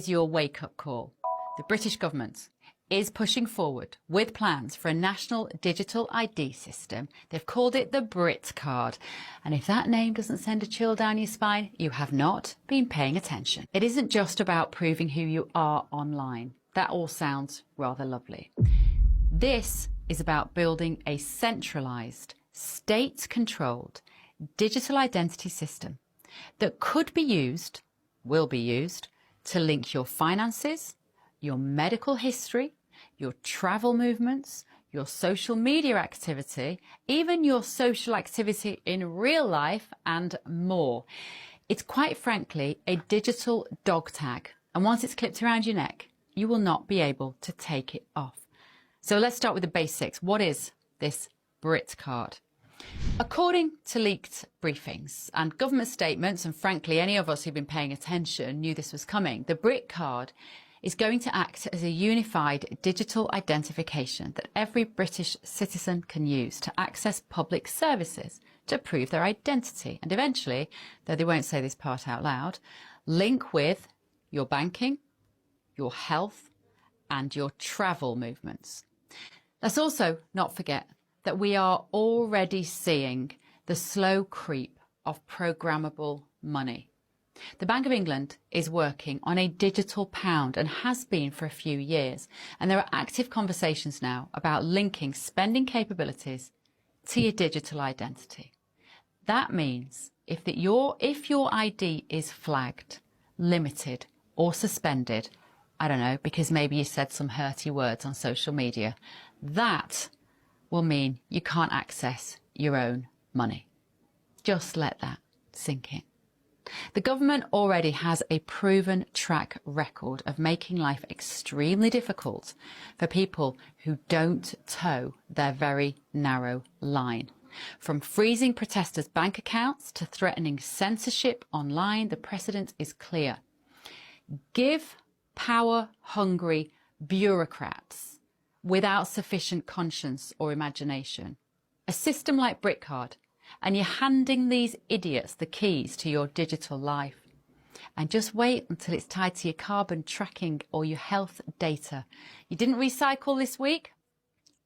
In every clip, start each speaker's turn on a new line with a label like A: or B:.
A: here's your wake-up call. The British government is pushing forward with plans for a national digital ID system. They've called it the Brit card. And if that name doesn't send a chill down your spine, you have not been paying attention. It isn't just about proving who you are online. That all sounds rather lovely. This is about building a centralised, state-controlled digital identity system that could be used, will be used, to link your finances, your medical history, your travel movements, your social media activity, even your social activity in real life, and more. It's quite frankly a digital dog tag, and once it's clipped around your neck, you will not be able to take it off. So let's start with the basics. What is this Brit card? According to leaked briefings and government statements, and frankly any of us who've been paying attention knew this was coming, the Brit card is going to act as a unified digital identification that every British citizen can use to access public services, to prove their identity, and eventually, though they won't say this part out loud, link with your banking, your health, and your travel movements. Let's also not forget that we are already seeing the slow creep of programmable money. The Bank of England is working on a digital pound and has been for a few years. And there are active conversations now about linking spending capabilities to your digital identity. That means if your ID is flagged, limited or suspended, I don't know, because maybe you said some hurty words on social media, that will mean you can't access your own money. Just let that sink in. The government already has a proven track record of making life extremely difficult for people who don't toe their very narrow line. From freezing protesters' bank accounts to threatening censorship online, the precedent is clear. Give power-hungry bureaucrats without sufficient conscience or imagination a system like Britcard, and you're handing these idiots the keys to your digital life. And just wait until it's tied to your carbon tracking or your health data. You didn't recycle this week?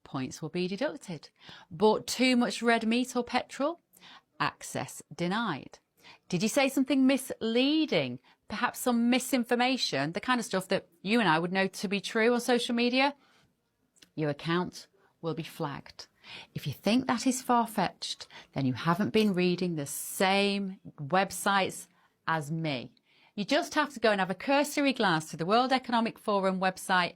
A: Points will be deducted. Bought too much red meat or petrol? Access denied. Did you say something misleading? Perhaps some misinformation, the kind of stuff that you and I would know to be true on social media? Your account will be flagged. If you think that is far-fetched, then you haven't been reading the same websites as me. You just have to go and have a cursory glance to the World Economic Forum website,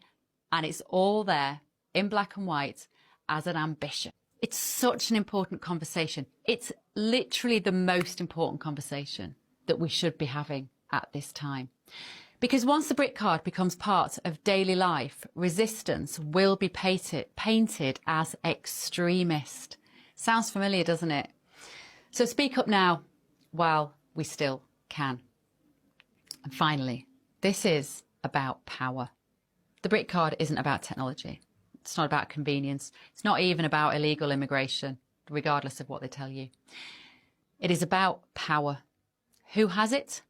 A: and it's all there in black and white as an ambition. It's such an important conversation. It's literally the most important conversation that we should be having at this time. Because once the Brit card becomes part of daily life, resistance will be painted as extremist. Sounds familiar, doesn't it? So speak up now while we still can. And finally, this is about power. The Brit card isn't about technology. It's not about convenience. It's not even about illegal immigration, regardless of what they tell you. It is about power. Who has it?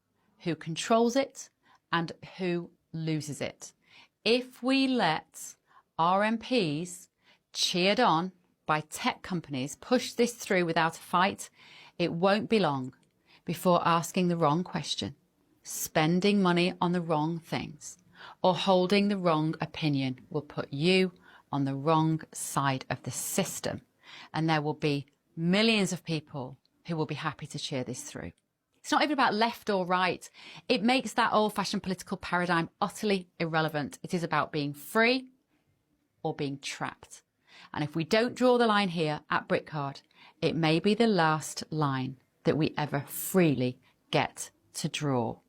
A: Who controls it? And who loses it? If we let our MPs, cheered on by tech companies, push this through without a fight, it won't be long before asking the wrong question, spending money on the wrong things, or holding the wrong opinion will put you on the wrong side of the system. And there will be millions of people who will be happy to cheer this through. It's not even about left or right. It makes that old-fashioned political paradigm utterly irrelevant. It is about being free or being trapped. And if we don't draw the line here at Britcard, it may be the last line that we ever freely get to draw.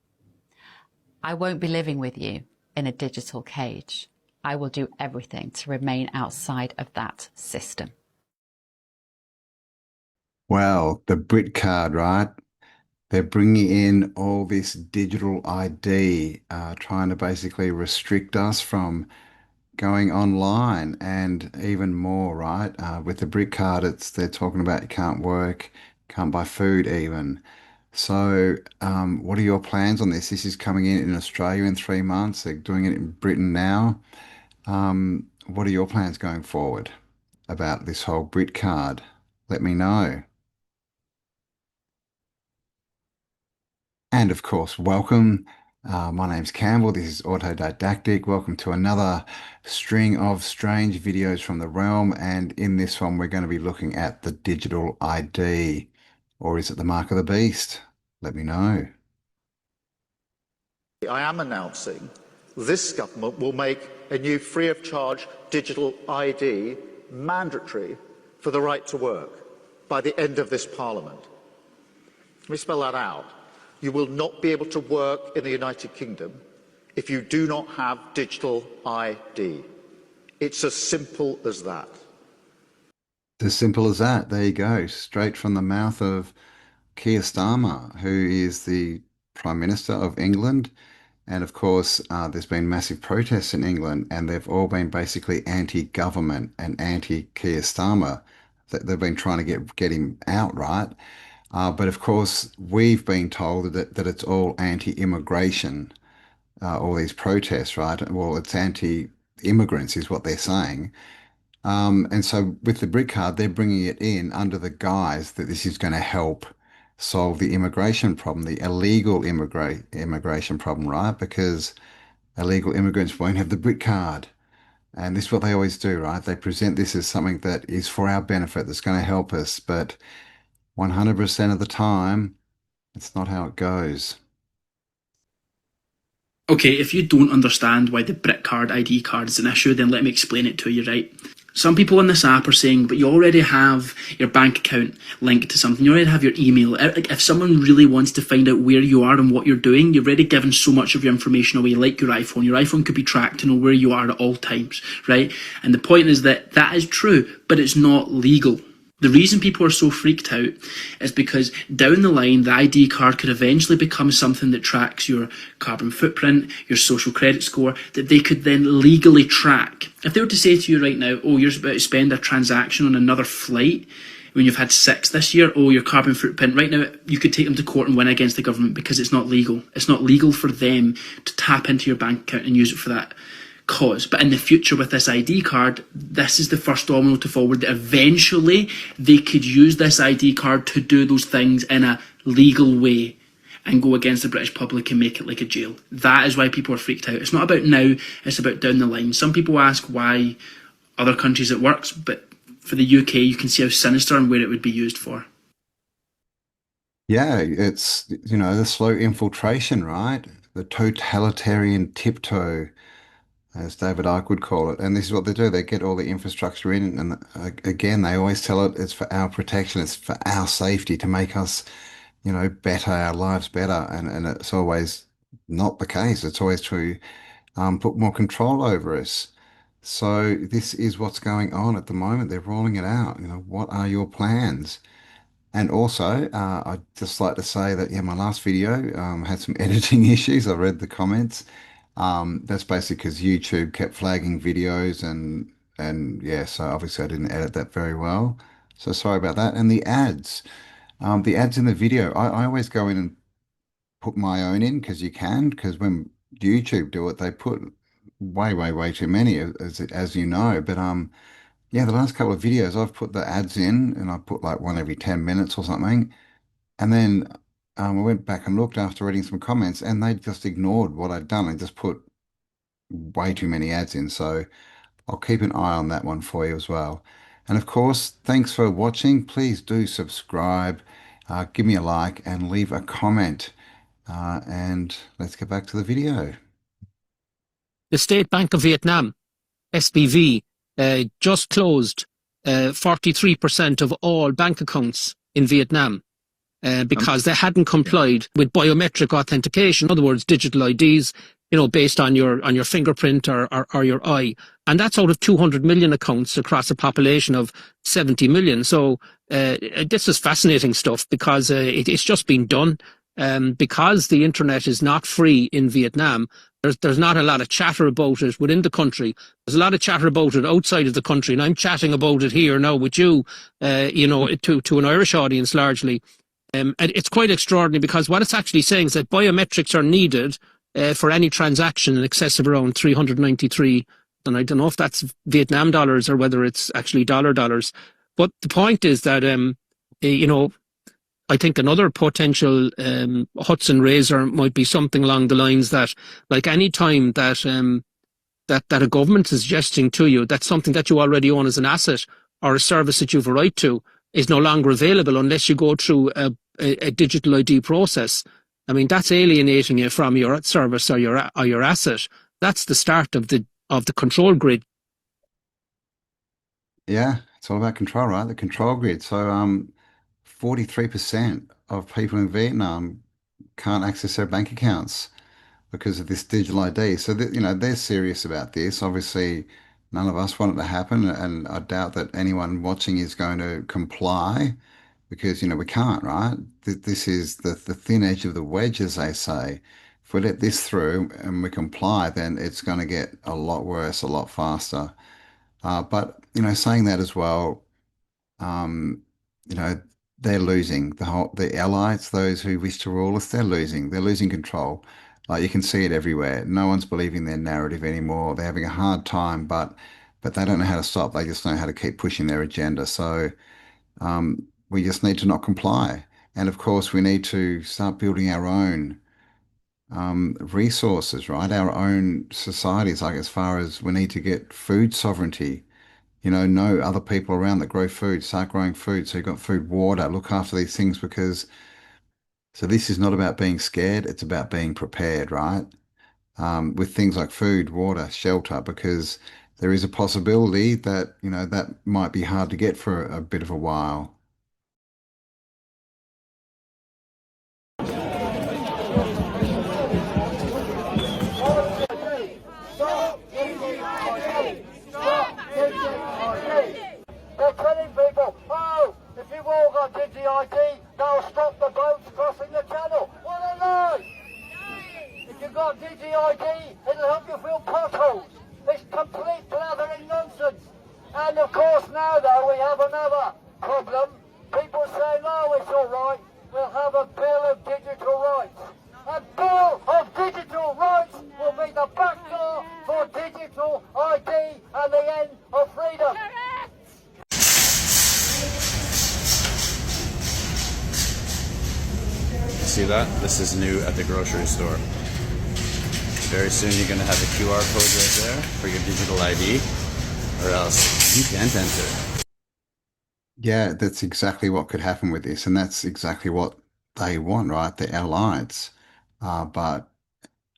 A: I won't be living with you in a digital cage. I will do everything to remain outside of that system.
B: Well, the Britcard, right? They're bringing in all this digital ID, trying to basically restrict us from going online and even more, right? With the Brit card, they're talking about you can't work, can't buy food even. So, what are your plans on this? This is coming in Australia in 3 months. They're doing it in Britain now. What are your plans going forward about this whole Brit card? Let me know. And of course, welcome. My name's Campbell. This is Autodidactic. Welcome to another string of strange videos from the realm. And in this one, we're going to be looking at the digital ID. Or is it the mark of the beast? Let me know.
C: I am announcing this government will make a new free of charge digital ID mandatory for the right to work by the end of this Parliament. Let me spell that out. You will not be able to work in the United Kingdom if you do not have digital ID. It's as simple as that.
B: As simple as that. There you go. Straight from the mouth of Keir Starmer, who is the Prime Minister of England. And of course, there's been massive protests in England, and they've all been basically anti-government and anti-Keir Starmer. They've been trying to get him out, right? But of course, we've been told that it's all anti-immigration, all these protests, right? Well, it's anti-immigrants is what they're saying. And so with the BRIC card, they're bringing it in under the guise that this is going to help solve the immigration problem, the illegal immigration problem, right? Because illegal immigrants won't have the BRIC card. And this is what they always do, right? They present this as something that is for our benefit, that's going to help us. But 100% of the time, it's not how it goes.
D: Okay, if you don't understand why the Brit card ID card is an issue, then let me explain it to you, right? Some people on this app are saying, but you already have your bank account linked to something. You already have your email. Like, if someone really wants to find out where you are and what you're doing, you've already given so much of your information away, like your iPhone. Your iPhone could be tracked to know where you are at all times, right? And the point is that that is true, but it's not legal. The reason people are so freaked out is because down the line, the ID card could eventually become something that tracks your carbon footprint, your social credit score, that they could then legally track. If they were to say to you right now, oh, you're about to spend a transaction on another flight when you've had 6 this year, oh, your carbon footprint, right now, you could take them to court and win against the government because it's not legal. It's not legal for them to tap into your bank account and use it for that cause. But in the future with this ID card, this is the first domino to forward that eventually they could use this ID card to do those things in a legal way and go against the British public and make it like a jail. That is why people are freaked out. It's not about now, it's about down the line. Some people ask why other countries it works, but for the UK, you can see how sinister and where it would be used for.
B: Yeah, it's, the slow infiltration, right? The totalitarian tiptoe, as David Icke would call it. And this is what they do. They get all the infrastructure in, and again, they always tell it it's for our protection, it's for our safety, to make us, better, our lives better. And it's always not the case. It's always to put more control over us. So this is what's going on at the moment. They're rolling it out. What are your plans? And also, I'd just like to say that, yeah, my last video had some editing issues. I read the comments. That's basically because YouTube kept flagging videos and yeah, so obviously I didn't edit that very well. So sorry about that. And the ads in the video, I always go in and put my own in because you can, because when YouTube do it, they put way, way, way too many, as you know. But yeah, the last couple of videos I've put the ads in, and I put like one every 10 minutes or something. And then I went back and looked after reading some comments, and they just ignored what I'd done and just put way too many ads in. So I'll keep an eye on that one for you as well. And of course, thanks for watching. Please do subscribe, give me a like, and leave a comment. And let's get back to the video.
E: The State Bank of Vietnam, SBV, just closed 43% of all bank accounts in Vietnam because they hadn't complied with biometric authentication, in other words, digital IDs, based on your fingerprint or your eye. And that's out of 200 million accounts across a population of 70 million. So this is fascinating stuff because it's just been done. Because the internet is not free in Vietnam, there's not a lot of chatter about it within the country. There's a lot of chatter about it outside of the country, and I'm chatting about it here now with you, to an Irish audience largely. And it's quite extraordinary because what it's actually saying is that biometrics are needed for any transaction in excess of around 393. And I don't know if that's Vietnam dollars or whether it's actually dollars. But the point is that, you know, I think another potential Hudson razor might be something along the lines that, like, any time that that a government is suggesting to you that something that you already own as an asset or a service that you have a right to is no longer available unless you go through a digital ID process. I mean, that's alienating you from your service or your asset. That's the start of the control grid.
B: Yeah, it's all about control, right? The control grid. So 43% of people in Vietnam can't access their bank accounts because of this digital ID. So that, you know, they're serious about this. Obviously, none of us want it to happen, and I doubt that anyone watching is going to comply because, you know, we can't, right? This is the thin edge of the wedge, as they say. If we let this through and we comply, then it's going to get a lot worse, a lot faster. But, you know, saying that as well, um, you know, they're losing the allies, those who wish to rule us, they're losing. They're losing control. Like you can see it everywhere. No one's believing their narrative anymore. They're having a hard time, but they don't know how to stop. They just know how to keep pushing their agenda. So we just need to not comply. And of course, we need to start building our own resources, right? Our own societies, like as far as we need to get food sovereignty. You know other people around that grow food, start growing food. So you've got food, water, look after these things because so this is not about being scared, it's about being prepared, right? With things like food, water, shelter, because there is a possibility that, you know, that might be hard to get for a bit of a while.
F: They're telling people, oh, if you've all got Digi-ID, that'll stop the boats crossing the channel. What a lie! If you've got Digi-ID, it'll help you fill potholes. It's complete blathering nonsense. And of course now though, we have another problem. People say, no, it's all right. We'll have a Bill of Digital Rights. A Bill of Digital Rights will be the back door for digital ID and the end of freedom.
G: See that? This is new at the grocery store. Very soon you're going to have a QR code right there for your digital ID, or else you can't enter.
B: Yeah, that's exactly what could happen with this, and that's exactly what they want, right? The allies. But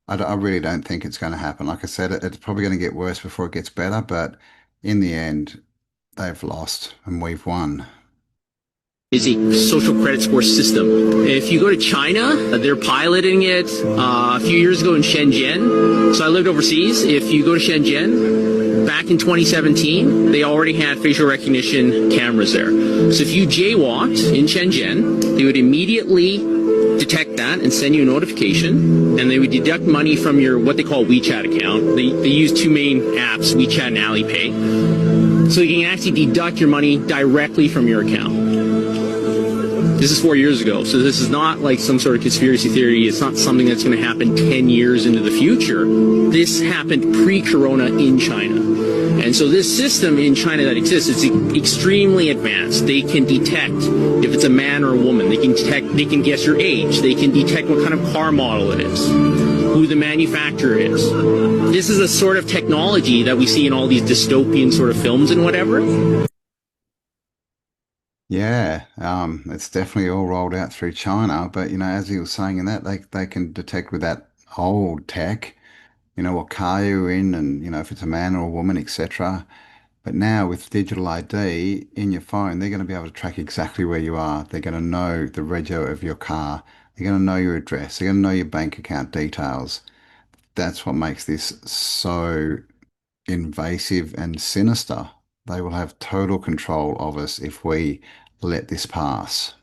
B: I really don't think it's going to happen. Like I said, it's probably going to get worse before it gets better, but in the end, they've lost and we've won.
H: Is a social credit score system. If you go to China, they're piloting it a few years ago in Shenzhen. So I lived overseas. If you go to Shenzhen, back in 2017, they already had facial recognition cameras there. So if you jaywalked in Shenzhen, they would immediately detect that and send you a notification, and they would deduct money from your what they call WeChat account. They use two main apps, WeChat and Alipay. So you can actually deduct your money directly from your account. This is 4 years ago, so this is not like some sort of conspiracy theory. It's not something that's going to happen 10 years into the future. This happened pre-corona in China. And so this system in China that exists is extremely advanced. They can detect if it's a man or a woman. They can guess your age. They can detect what kind of car model it is, who the manufacturer is. This is a sort of technology that we see in all these dystopian sort of films and whatever.
B: Yeah, it's definitely all rolled out through China, but you know, as he was saying in that, they can detect with that old tech, you know, what car you're in and you know if it's a man or a woman, etc. But now with digital ID in your phone, they're going to be able to track exactly where you are. They're going to know the rego of your car. They're going to know your address. They're going to know your bank account details. That's what makes this so invasive and sinister. They will have total control of us if we let this pass.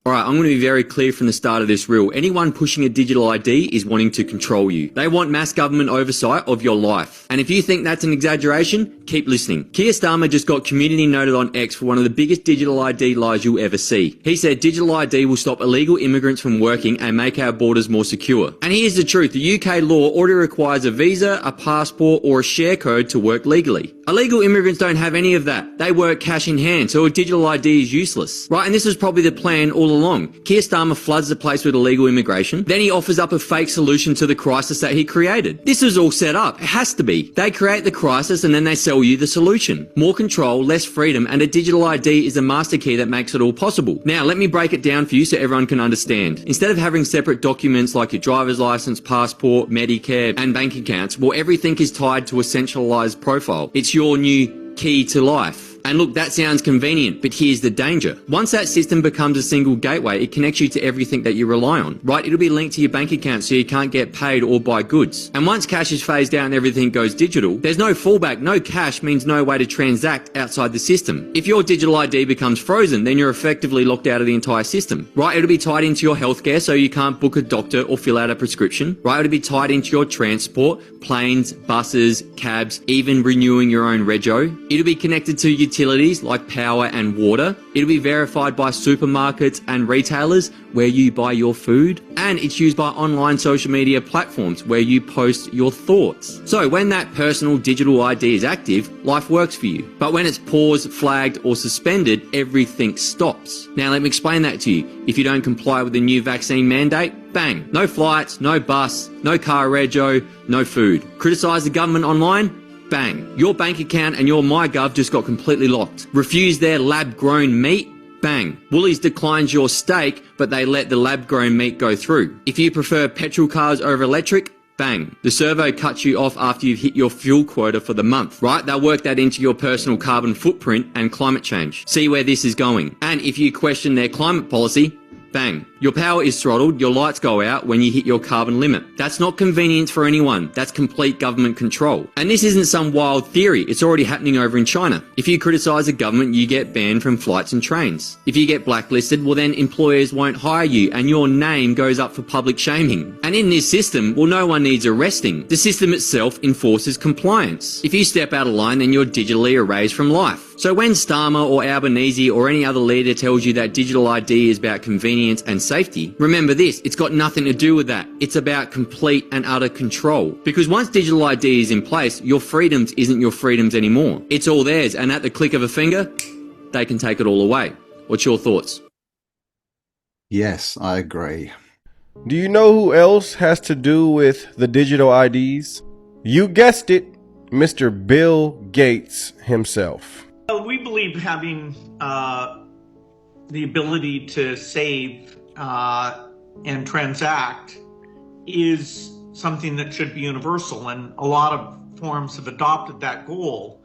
H: Alright, I'm going to be very clear from the start of this reel. Anyone pushing a digital ID is wanting to control you. They want mass government oversight of your life. And if you think that's an exaggeration, keep listening. Keir Starmer just got community noted on X for one of the biggest digital ID lies you'll ever see. He said digital ID will stop illegal immigrants from working and make our borders more secure. And here's the truth. The UK law already requires a visa, a passport or a share code to work legally. Illegal immigrants don't have any of that. They work cash in hand, so a digital ID is useless. Right, and this was probably the plan all along. Keir Starmer floods the place with illegal immigration, then he offers up a fake solution to the crisis that he created. This is all set up. It has to be. They create the crisis and then they sell you the solution. More control, less freedom, and a digital ID is the master key that makes it all possible. Now, let me break it down for you so everyone can understand. Instead of having separate documents like your driver's license, passport, Medicare, and bank accounts, well, everything is tied to a centralized profile. It's your new key to life. And look, that sounds convenient, but here's the danger. Once that system becomes a single gateway, it connects you to everything that you rely on, right? It'll be linked to your bank account so you can't get paid or buy goods. And once cash is phased out and everything goes digital, there's no fallback. No cash means no way to transact outside the system. If your digital ID becomes frozen, then you're effectively locked out of the entire system, right? It'll be tied into your healthcare so you can't book a doctor or fill out a prescription, right? It'll be tied into your transport, planes, buses, cabs, even renewing your own rego. It'll be connected to utilities like power and water. It'll be verified by supermarkets and retailers where you buy your food. And it's used by online social media platforms where you post your thoughts. So when that personal digital ID is active, life works for you. But when it's paused, flagged, or suspended, everything stops. Now let me explain that to you. If you don't comply with the new vaccine mandate, bang, no flights, no bus, no car rego, no food. Criticise the government online? Bang, your bank account and your MyGov just got completely locked. Refuse their lab-grown meat? Bang, Woolies declines your steak, but they let the lab-grown meat go through. If you prefer petrol cars over electric, bang, the servo cuts you off after you've hit your fuel quota for the month, right? They'll work that into your personal carbon footprint and climate change. See where this is going. And if you question their climate policy, bang, your power is throttled, your lights go out when you hit your carbon limit. That's not convenience for anyone. That's complete government control. And this isn't some wild theory. It's already happening over in China. If you criticize the government, you get banned from flights and trains. If you get blacklisted, well then employers won't hire you and your name goes up for public shaming. And in this system, well, no one needs arresting. The system itself enforces compliance. If you step out of line, then you're digitally erased from life. So when Starmer or Albanese or any other leader tells you that digital ID is about convenience and safety, remember this, it's got nothing to do with that. It's about complete and utter control. Because once digital ID is in place, your freedoms isn't your freedoms anymore. It's all theirs, and at the click of a finger, they can take it all away. What's your thoughts?
B: Yes, I agree.
I: Do you know who else has to do with the digital IDs? You guessed it, Mr. Bill Gates himself.
J: Well, we believe having the ability to save and transact is something that should be universal, and a lot of forms have adopted that goal.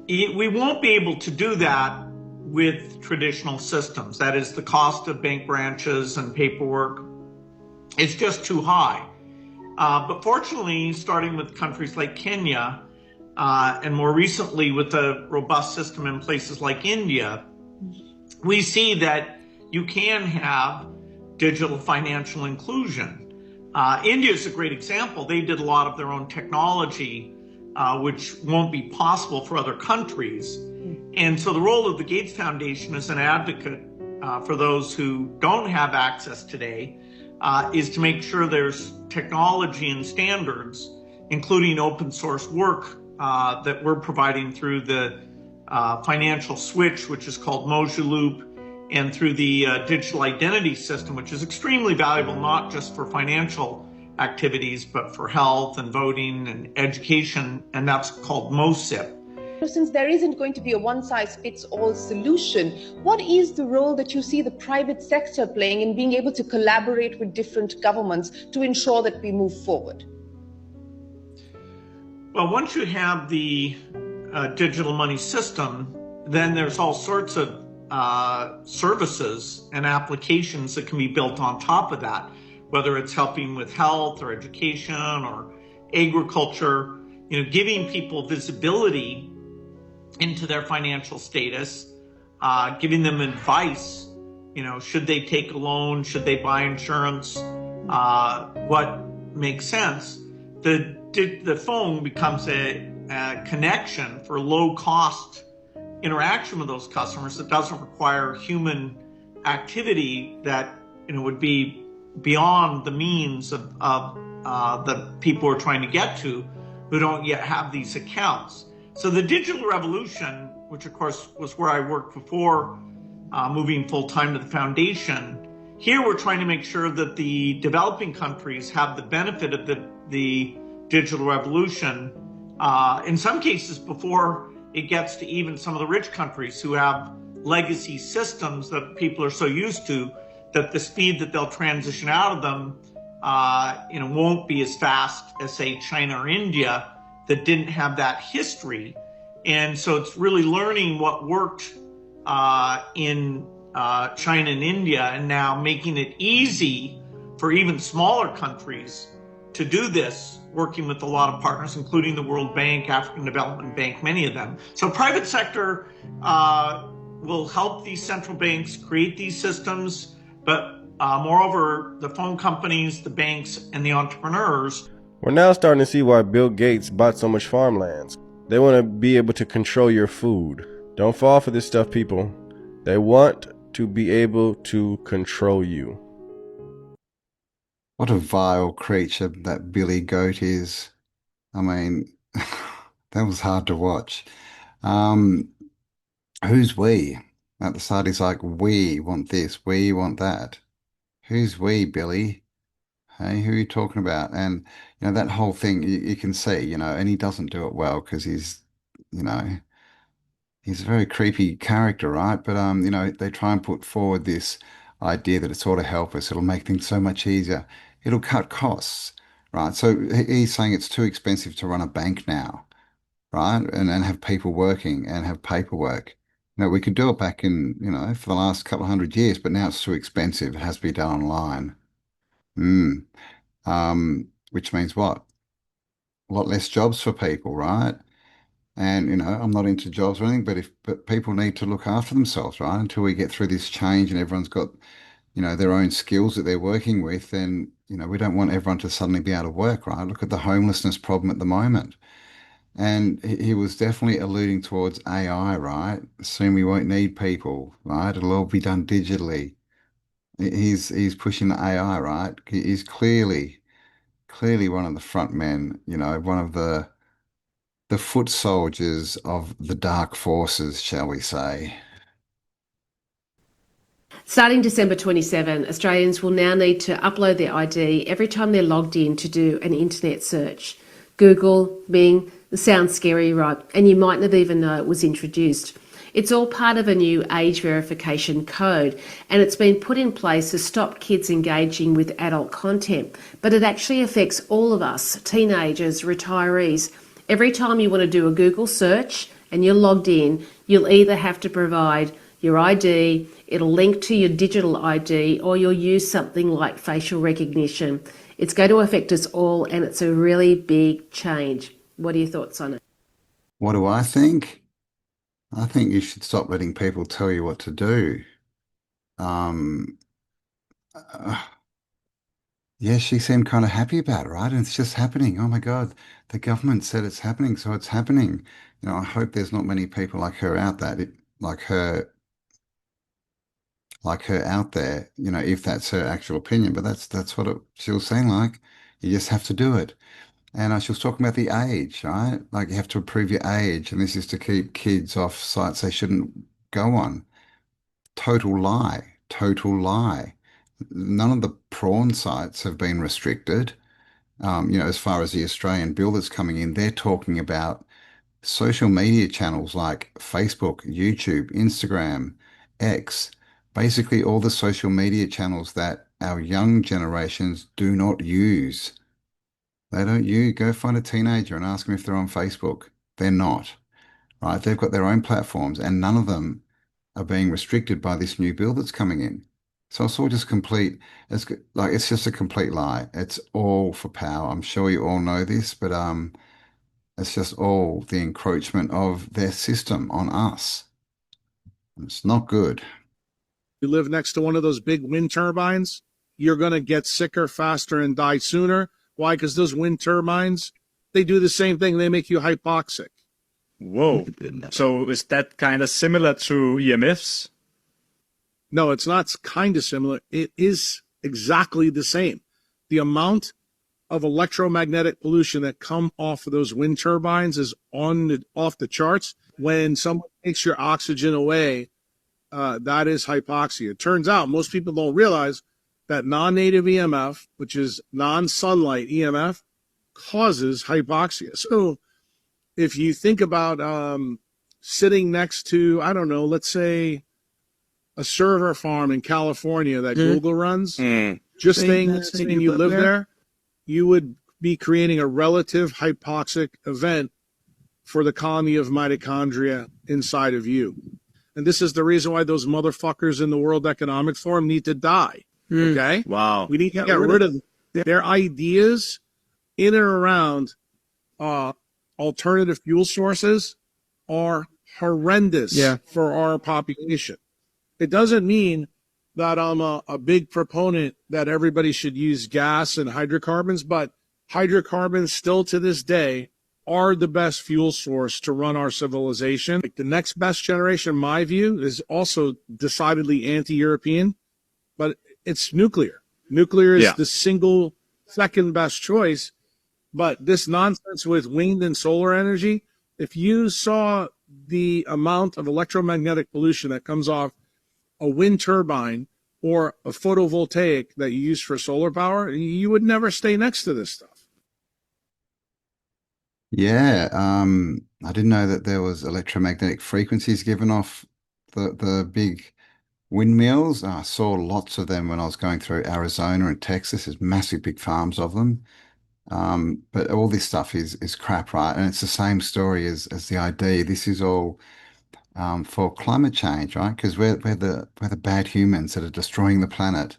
J: We won't be able to do that with traditional systems. That is, the cost of bank branches and paperwork is just too high. But fortunately, starting with countries like Kenya, and more recently with a robust system in places like India, we see that you can have digital financial inclusion. India is a great example. They did a lot of their own technology, which won't be possible for other countries. And so the role of the Gates Foundation as an advocate for those who don't have access today is to make sure there's technology and standards, including open source work that we're providing through the financial switch, which is called Mojaloop, and through the digital identity system, which is extremely valuable, not just for financial activities, but for health and voting and education, and that's called MOSIP.
K: Since there isn't going to be a one-size-fits-all solution, what is the role that you see the private sector playing in being able to collaborate with different governments to ensure that we move forward?
J: Well, once you have the digital money system, then there's all sorts of services and applications that can be built on top of that, whether it's helping with health or education or agriculture, giving people visibility into their financial status, giving them advice should they take a loan? Should they buy insurance? What makes sense? The phone becomes a connection for low cost interaction with those customers that doesn't require human activity that would be beyond the means of the people we're trying to get to who don't yet have these accounts. So the digital revolution, which of course was where I worked before moving full-time to the foundation, here we're trying to make sure that the developing countries have the benefit of the digital revolution, in some cases before it gets to even some of the rich countries who have legacy systems that people are so used to that the speed that they'll transition out of them won't be as fast as, say, China or India that didn't have that history. And so it's really learning what worked in China and India, and now making it easy for even smaller countries to do this, working with a lot of partners, including the World Bank, African Development Bank, many of them. So private sector will help these central banks create these systems, but moreover, the phone companies, the banks, and the entrepreneurs.
I: We're now starting to see why Bill Gates bought so much farmlands. They want to be able to control your food. Don't fall for this stuff, people. They want to be able to control you.
B: What a vile creature that Billy Goat is. I mean, that was hard to watch. Who's we? At the start, he's like, we want this, we want that. Who's we, Billy? Hey, who are you talking about? And, that whole thing, you can see, and he doesn't do it well because he's a very creepy character, right? But, they try and put forward this idea that it's sort of help us. It'll make things so much easier. It'll cut costs, right? So he's saying it's too expensive to run a bank now, right? And have people working and have paperwork. We could do it back in, for the last couple of 100 years, but now it's too expensive. It has to be done online. Which means what? A lot less jobs for people, right? And I'm not into jobs or anything, but people need to look after themselves, right? Until we get through this change and everyone's got, their own skills that they're working with, then, we don't want everyone to suddenly be out of work, right? Look at the homelessness problem at the moment. And he was definitely alluding towards AI, right? Soon we won't need people, right? It'll all be done digitally. He's pushing the AI, right? He's clearly one of the front men, one of the foot soldiers of the dark forces, shall we say.
L: Starting December 27, Australians will now need to upload their ID every time they're logged in to do an internet search. Google, Bing, it sounds scary, right? And you might not even know it was introduced. It's all part of a new age verification code, and it's been put in place to stop kids engaging with adult content. But it actually affects all of us, teenagers, retirees. Every time you want to do a Google search and you're logged in, you'll either have to provide your ID, it'll link to your digital ID, or you'll use something like facial recognition. It's going to affect us all, and it's a really big change. What are your thoughts on it?
B: What do I think? I think you should stop letting people tell you what to do. Yeah, she seemed kind of happy about it, right? And it's just happening. Oh my God, the government said it's happening, so it's happening. I hope there's not many people like her out there, like her out there, if that's her actual opinion. But that's what she was saying, like, you just have to do it. And she was talking about the age, right? Like you have to approve your age, and this is to keep kids off sites they shouldn't go on. Total lie, total lie. None of the prawn sites have been restricted. As far as the Australian bill that's coming in, they're talking about social media channels like Facebook, YouTube, Instagram, X, basically all the social media channels that our young generations do not use. They don't use. Go find a teenager and ask them if they're on Facebook. They're not, right? They've got their own platforms, and none of them are being restricted by this new bill that's coming in. So it's all just complete. It's just a complete lie. It's all for power. I'm sure you all know this, but it's just all the encroachment of their system on us. It's not good.
F: you live next to one of those big wind turbines, you're going to get sicker faster and die sooner. Why? Because those wind turbines, they do the same thing. They make you hypoxic.
M: Whoa. So is that kind of similar to EMFs?
F: No, it's not kind of similar. It is exactly the same. The amount of electromagnetic pollution that come off of those wind turbines is off the charts. When someone takes your oxygen away, that is hypoxia. It turns out most people don't realize that non-native EMF, which is non-sunlight EMF, causes hypoxia. So if you think about sitting next to, I don't know, let's say a server farm in California that Google runs, just saying you live there, you would be creating a relative hypoxic event for the colony of mitochondria inside of you. And this is the reason why those motherfuckers in the World Economic Forum need to die. Okay?
M: Wow.
F: We need to get rid of their ideas in and around alternative fuel sources are horrendous for our population. It doesn't mean that I'm a big proponent that everybody should use gas and hydrocarbons, but hydrocarbons still to this day are the best fuel source to run our civilization. Like the next best generation, in my view, is also decidedly anti-European, but it's nuclear. Nuclear is the single second best choice. But this nonsense with wind and solar energy, if you saw the amount of electromagnetic pollution that comes off a wind turbine or a photovoltaic that you use for solar power, you would never stay next to this stuff.
B: Yeah, I didn't know that there was electromagnetic frequencies given off the big windmills. I saw lots of them when I was going through Arizona and Texas. There's massive big farms of them. But all this stuff is crap, right? And it's the same story as the ID. This is all for climate change, right? Because we're the bad humans that are destroying the planet.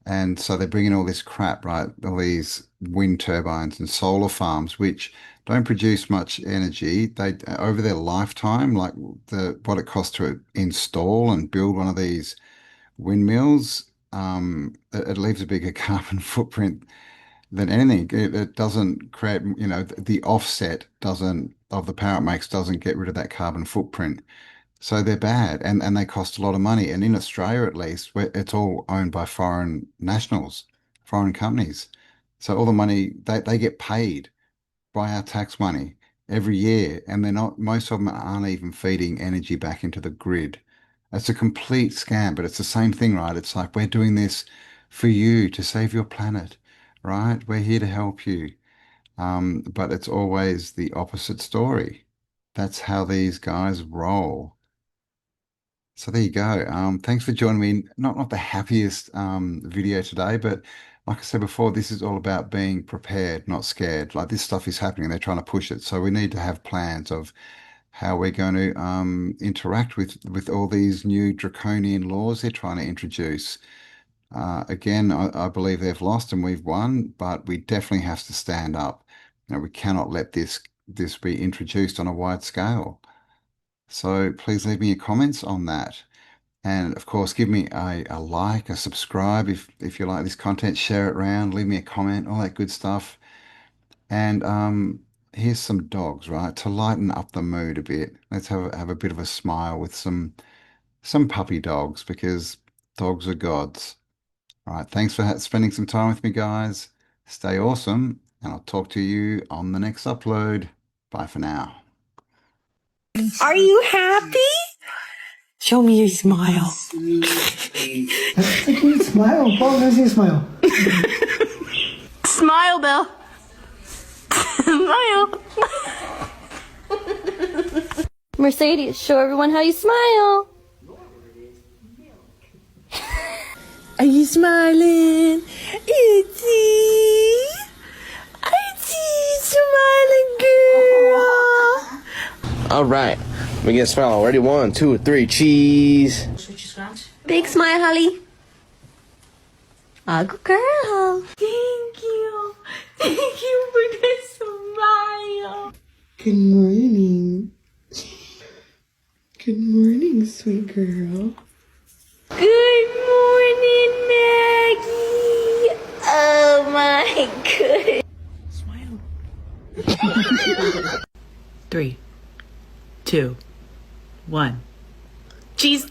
B: And so they're bringing all this crap, right? All these wind turbines and solar farms, which don't produce much energy. They over their lifetime, like what it costs to install and build one of these windmills, it leaves a bigger carbon footprint than anything. It doesn't create, the offset doesn't of the power it makes doesn't get rid of that carbon footprint. So they're bad and they cost a lot of money. And in Australia, at least, it's all owned by foreign nationals, foreign companies. So all the money they get paid by our tax money every year, and most of them aren't even feeding energy back into the grid. It's a complete scam, but it's the same thing, right? It's like we're doing this for you to save your planet, right? We're here to help you. But it's always the opposite story. That's how these guys roll. So there you go. Thanks for joining me. Not the happiest video today, but like I said before, this is all about being prepared, not scared. Like this stuff is happening, they're trying to push it. So we need to have plans of how we're going to interact with all these new draconian laws they're trying to introduce. Again, I believe they've lost and we've won, but we definitely have to stand up. We cannot let this be introduced on a wide scale. So please leave me your comments on that. And of course, give me a like, a subscribe if you like this content, share it around, leave me a comment, all that good stuff. And here's some dogs, right? To lighten up the mood a bit. Let's have a bit of a smile with some puppy dogs because dogs are gods. All right, thanks for spending some time with me, guys. Stay awesome, and I'll talk to you on the next upload. Bye for now.
N: Are you happy? Show me your smile.
O: That's a cute smile. Paul, let's see a smile.
N: Smile, Bill. Smile.
P: Mercedes, show everyone how you smile.
N: Are you smiling? Itzy. Itzy, smiling girl.
Q: All right. We get a smile. Ready? 1, 2, 3. Cheese.
P: Big smile, Holly. Oh, good girl.
N: Thank you. Thank you for the smile.
O: Good morning. Good morning, sweet girl.
N: Good
R: 3, 2, 1. Cheese.